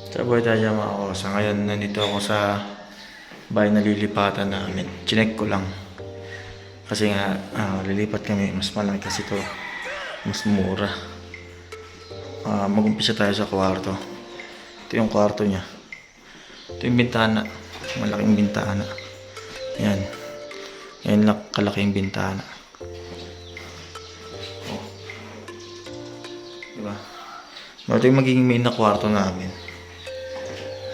Sa buhay tayo mga ako. Sa ngayon, nandito ako sa bahay na lilipatan namin. Chinek ko lang. Kasi nga, lilipat kami. Mas malaki kasi to. Mas mura. Mag-umpisa tayo sa kwarto. Ito yung kwarto niya. Ito yung bintana. Malaking bintana. Yan. Yan lang kalaking bintana. Oh. Diba? Ito yung magiging main na kwarto namin.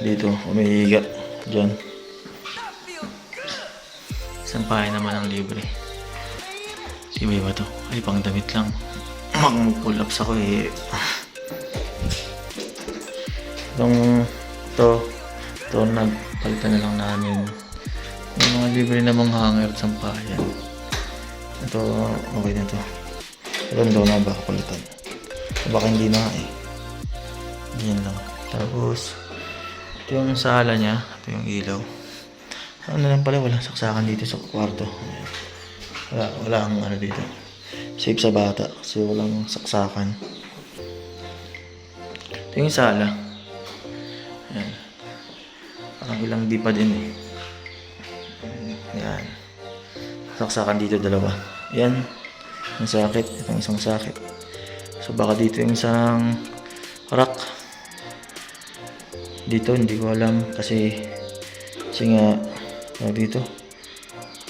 Dito, umihiga. Diyan. Isang pahay naman ang libre. Diba ba to? Ay, pang damit lang. Mag-pull ups ako eh. Ito, nagpalitan na lang namin. Yung mga libre namang hanger at sampayan. Ito, okay na to. Ilan daw na baka palitan. Baka hindi na eh. Yan lang. Tapos, ito yung sala niya. Ito yung ilaw. Ano lang pala, walang saksakan dito sa kwarto. Wala ang ano dito. Safe sa bata kasi walang saksakan. Ito yung sala. Yan. Parang ilang di pa din eh. Yan. Saksakan dito dalawa. Yan. Yung sakit. Itong isang sakit. So baka dito yung isang rack. Dito hindi ko alam kasi nga dito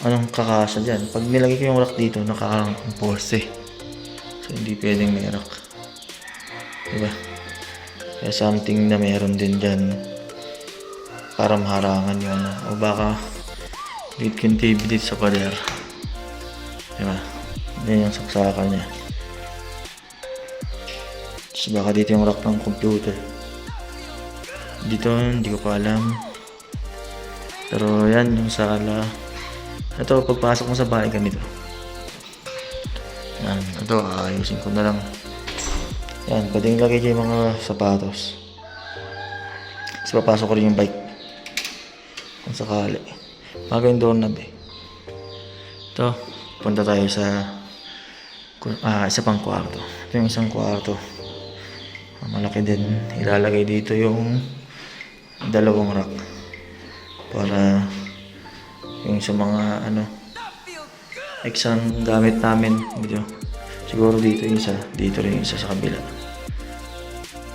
anong kakasa dyan. Pag nilagay ko yung rack dito nakakarang poste. So hindi pwedeng may rack. Diba? Kaya something na meron din dyan para maharangan yung ano. O baka dito yung TV dito sa pader. Diba? Yan yung saksakan niya. So baka dito yung rack ng computer. Dito hindi ko pa alam. Pero yan yung sala. Ito pagpasok mo sa bahay ganito. Yan. Ito ayusin ko na lang. Yan. Pwedeng ilagay dyan yung mga sapatos. Tapos papasok ko rin yung bike. Kung sakali. Bago yung doorknob eh. Ito. Punta tayo sa isa pang kwarto. Ito yung isang kwarto. Malaki din. Ilalagay dito yung dalawang rack para yung sa mga exam gamit namin dito. Siguro dito yung isa, dito rin yung isa sa kabila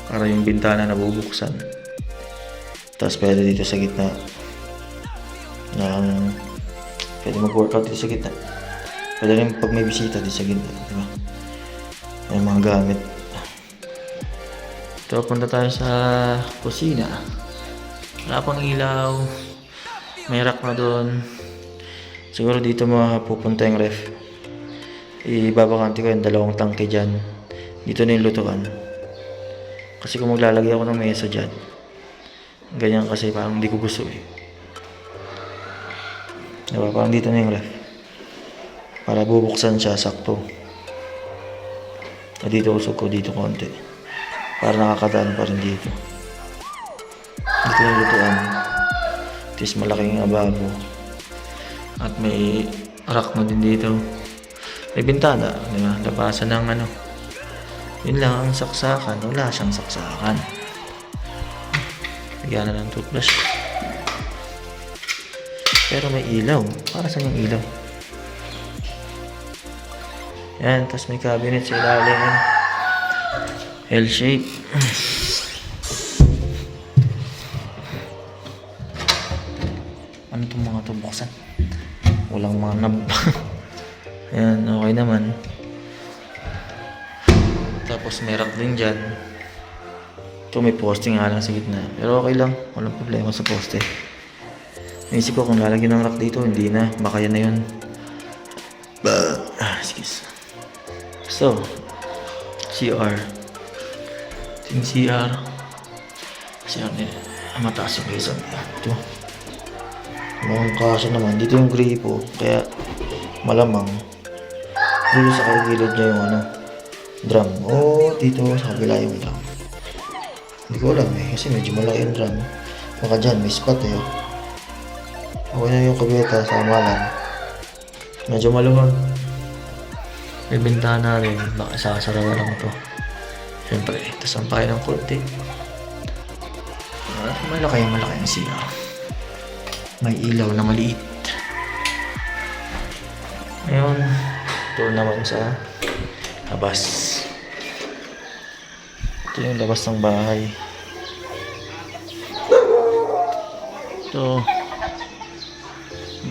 para yung bintana nabubuksan. Tapos pwede dito sa gitna pwede mag-workout dito sa gitna. Pwede rin pag may bisita dito sa gitna, diba? May mga gamit. Ito, punta tayo sa kusina. Wala pang ilaw. May rack na doon. Siguro dito mapupunta yung ref. Ibabakante ko yung dalawang tangke dyan. Dito na yung lutuan. Kasi kung maglalagay ako ng mesa dyan, ganyan kasi parang hindi ko gusto eh. Diba? Parang dito na yung ref. Para bubuksan siya sakto. At dito usog ko dito konti. Para nakakadaan pa rin dito. Dito yung lutuan. Tapos malaking ababo. At may rack na din dito. May bintana. Diba? Labasan ng yun lang ang saksakan. Wala siyang saksakan. Bigyan na ng toothbrush. Pero may ilaw. Para saan yung ilaw? Yan. Tapos may cabinet sa ilalim. L-shape. Ano itong mga ito buksan? Walang mga nab. Ayan, okay naman. Tapos may rack din dyan. Ito may poste nga lang sa gitna. Pero okay lang, walang problema sa poste. Naisip ko kung lalagyan ng rack dito, hindi na. Baka yan na yun. Excuse. So, CR. Ito yung CR. CR nila. Mataas yung quezon. Ito. Mga kasya naman. Dito yung gripo. Kaya malamang dito sa kagilid niya yung drum. Dito sa kabila yung drum. Hindi ko alam eh. Kasi medyo malaki yung drum. Baka dyan may spot eh. Okay na yung kabeta sa amalan. Medyo maluwag. May bintana rin. Baka sasara lang ito. Siyempre, tasampay ng konti. Malaki ang CR. May ilaw na maliit. Ngayon, tour naman sa labas. Ito yung labas ng bahay. Ito.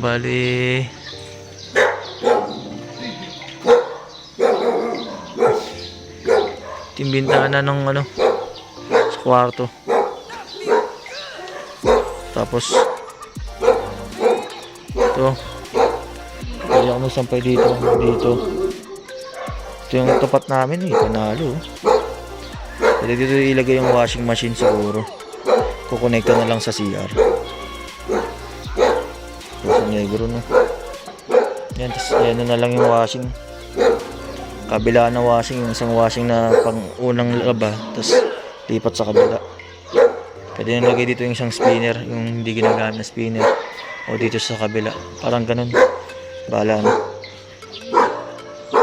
Bali. Ito yung bintana ng sa kwarto. Tapos ito. Pwede ako magsampay dito. Ito yung tapat namin panalo. Pwede dito ilagay yung washing machine siguro. Kukonekta na lang sa CR. Sa negro no. Yan, tapos yan na lang yung washing. Kabila na washing, yung isang washing na pang unang laba, tapos lipat sa kabila. Pwede nyo lagay dito yung isang spinner, yung hindi ginagamit na spinner. O dito sa kabila. Parang ganun. Bahala na.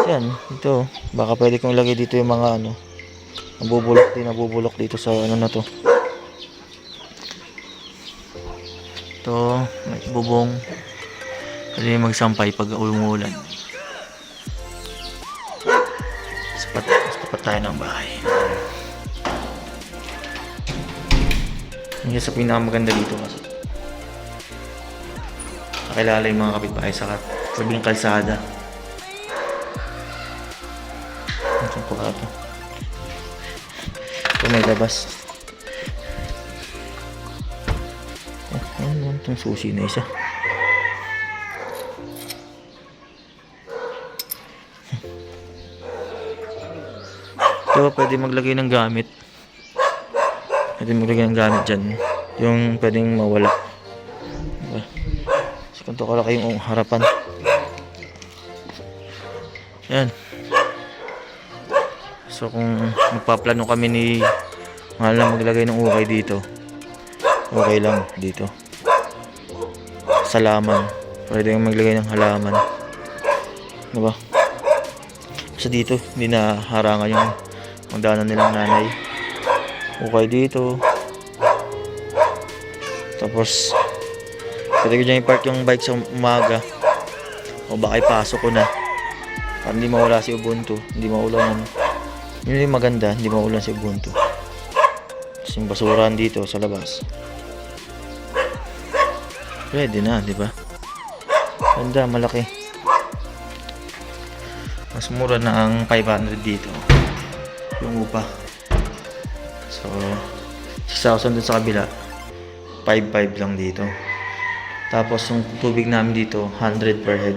Yan, ito. Baka pwede kong lagay dito yung mga nabubulok dito sa na to. Ito, may bubong. Pwede magsampay pag umulan. Tapat tayo ng bahay. Yung sa pinakamaganda dito kasi nakilala yung mga kapitbahay sa tabing kalsada. Ito po ka ito. Ito may labas. Ano itong susi na isa. Ito pwede maglagay ng gamit. Pwede maglagay ng gamit dyan. Yung pwedeng mawala. Diba? So, kung ito kalaki yung harapan. Yan. So, kung magpaplano kami ni mahal na maglagay ng ukay dito. Okay lang dito. Salaman. Pwede maglagay ng halaman. Diba? Kasi dito, hindi na harangan yung magdaanan nilang nanay. Okay dito. Tapos pwede ko dyan i-park yung bike sa umaga. O baka ipasok ko na para hindi mawala si Ubuntu. Hindi maulan. Yun yung maganda, hindi maulan si Ubuntu. Tapos yung basurahan dito sa labas. Pwede na, di ba? Ganda, malaki. Mas mura na ang 500 dito. Yung upa. So, 6,000 dun sa kabila. 5,500 lang dito. Tapos, yung tubig namin dito, 100 per head.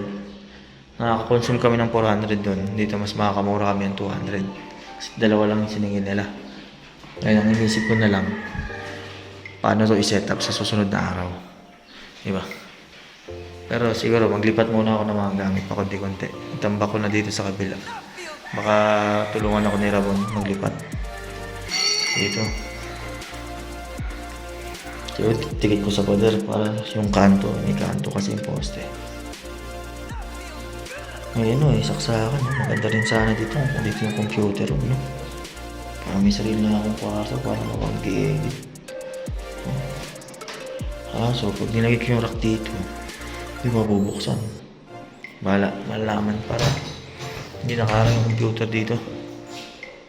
Nakaka-consume kami ng 400 dun. Dito, mas makakamura kami ng 200. Kasi dalawa lang yung siningin nila. Kaya ang inisip ko na lang, paano to i-set up sa susunod na araw. Diba? Pero siguro, maglipat muna ako ng mga gamit pa konti-konti. Itambak ko na dito sa kabila. Baka tulungan ako ni Rabon maglipat. Dito. So, tikit ko sa pader para yung kanto. May kanto kasi yung poste. Ngayon saksakan. Maganda rin sana dito. Dito yung computer. Para may sarili na akong kwarto para mapag-edit. So pag nilagay ko yung rack dito, hindi mabubuksan. Malaman para hindi nakarang yung computer dito.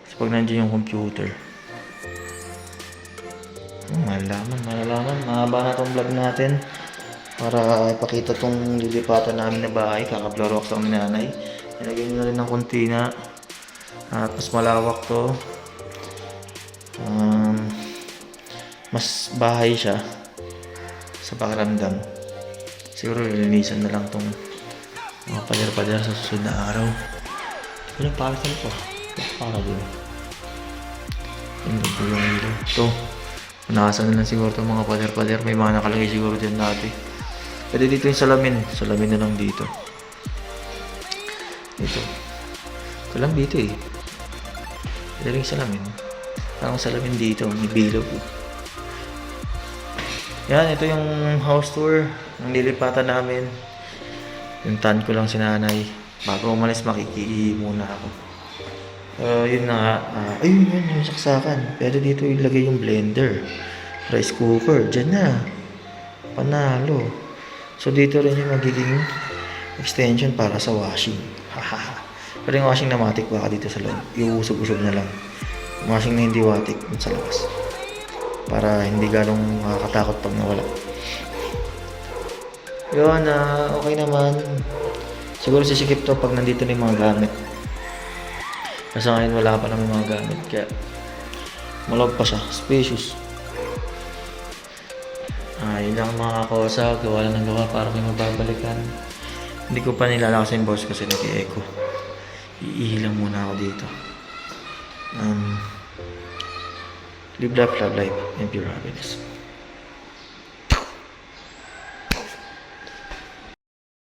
So pag nandiyan yung computer, malalaman. Mahaba na itong vlog natin para ipakita itong lilipatan namin na bahay. Kaka-floor wax ang nanay. Nilagay nyo na rin ng kontina. Tapos malawak to. Mas bahay siya sa pakiramdam. Siguro lilinisan na lang itong mga pader-pader sa susunod na araw. Hindi ko nagpakasal pa. Para din. Hindi ko yung hilo. Ito. Nakasan na lang siguro itong mga pader-pader. May mga nakalagay siguro dyan dati. Pwede dito yung salamin. Salamin na lang dito. Ito. Ito lang dito eh. Pwede rin salamin. Parang salamin dito. May bilog. Yan, ito yung house tour. Ang lilipatan namin. Yung tan ko lang si nanay. Bago umalis, makikii muna ako. Yun na nga. Ayun, yung saksakan. Pwede dito ilagay yung blender. Rice cooker, dyan na. Panalo. So dito rin yung magiging extension para sa washing. Hahaha. Pero yung washing na matik baka dito sa loob. Iuusog-usog na lang. Yung washing na hindi watik sa labas. Para hindi ganong makakatakot pag nawala. Yun, okay naman. Siguro sisikip to pag nandito na yung mga gamit. Kasi ngayon wala pa naman mga gamit. Kaya malawag pa siya. Spacious. Yun lang mga kakosa. Gawa lang ng gawa para may mababalikan. Hindi ko pa nilalakas yung boss kasi nag-i-echo. Iihilang muna ako dito. Live life, love life, and pure happiness.